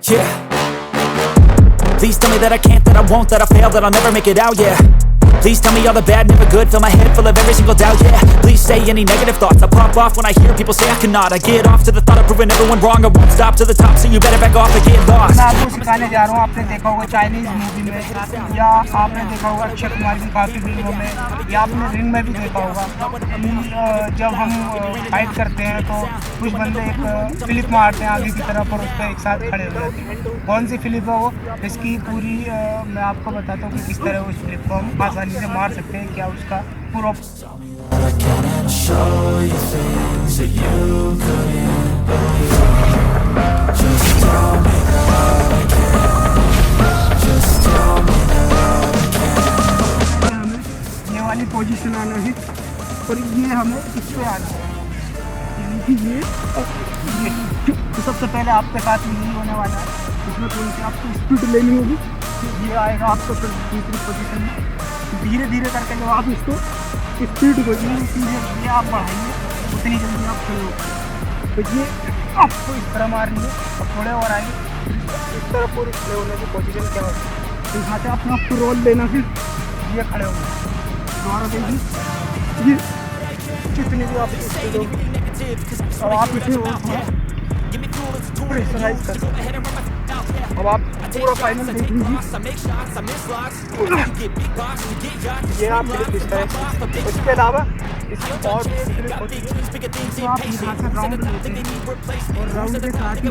Yeah. Please tell me that I can't, that I won't, that I fail, that I'll never make it out, yeah. Please tell me all the bad, never good, fill my head full of every single doubt, yeah. Please say any negative thoughts, I pop off when I hear people say I cannot. I get off to the thought of proving everyone wrong, I won't stop to the top, so you better back off and get lost. मैं आपको सिखाने जा रहा हूँ, आपने देखा होगा Chinese movie में, या आपने देखा होगा अक्षय कुमार की काफ़ी फिल्मों में, या आपने रिंग में भी देखा होगा। जब हम फाइट करते हैं तो कुछ बंदे एक फ्लिप मारते हैं आगे की तरफ और उस पर एक साथ खड़े हो जाते हैं। कौन सी फ्लिप है वो, इसकी पूरी मैं आपको बताता हूँ कि किस तरह उस फ्लिप को हम आसानी से मार सकते हैं, क्या उसका पूरा। ये वाली पोजीशन आना है और ये हमें इस पे आना है, ये तो सबसे पहले आपके साथ यही होने वाला है। इसमें थोड़ी सी आपको स्पीड लेनी होगी, ये आएगा आपको फिर दूसरी पोजीशन में। धीरे धीरे करके जब आप इसको स्पीड को ये आप बढ़ाएंगे उतनी जल्दी आप खड़े हो। तो ये आपको इस तरह मारनी है और थोड़े और आएंगे इस तरह पूरी खड़े होने की पोजीशन क्या होती है। तो यहाँ से आपने आपको रोल लेना, फिर ये खड़े होंगे दोबारा देखिए, ये जितनी भी आप स्पीड होगी और आप इसे प्रेशराइज कर सकते हैं। अब आप पूरा फाइनल देख लीजिए, ये आप फ्लिप इस तरह। उसके अलावा इसकी और भी एक फ्लिप होती है, तो आप यहाँ से राउंड लेते हैं और राउंड के साथ ही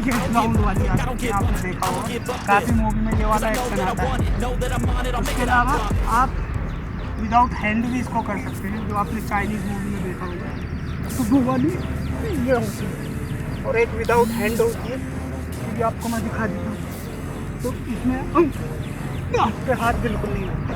ये राउंड वाली आती है, आपने देखा होगा काफ़ी मूवी में ये वाला एक्शन आता है। उसके अलावा आप विदाउट हैंड भी इसको कर सकते हैं, जो आपने चाइनीज़ मूवी में देखा होगा। तो वो वाली ये होती है और एक विदाउट हैंड होती है, ये आपको मैं दिखा देता हूँ। तो इसमें आपके हाथ बिल्कुल नहीं लगते।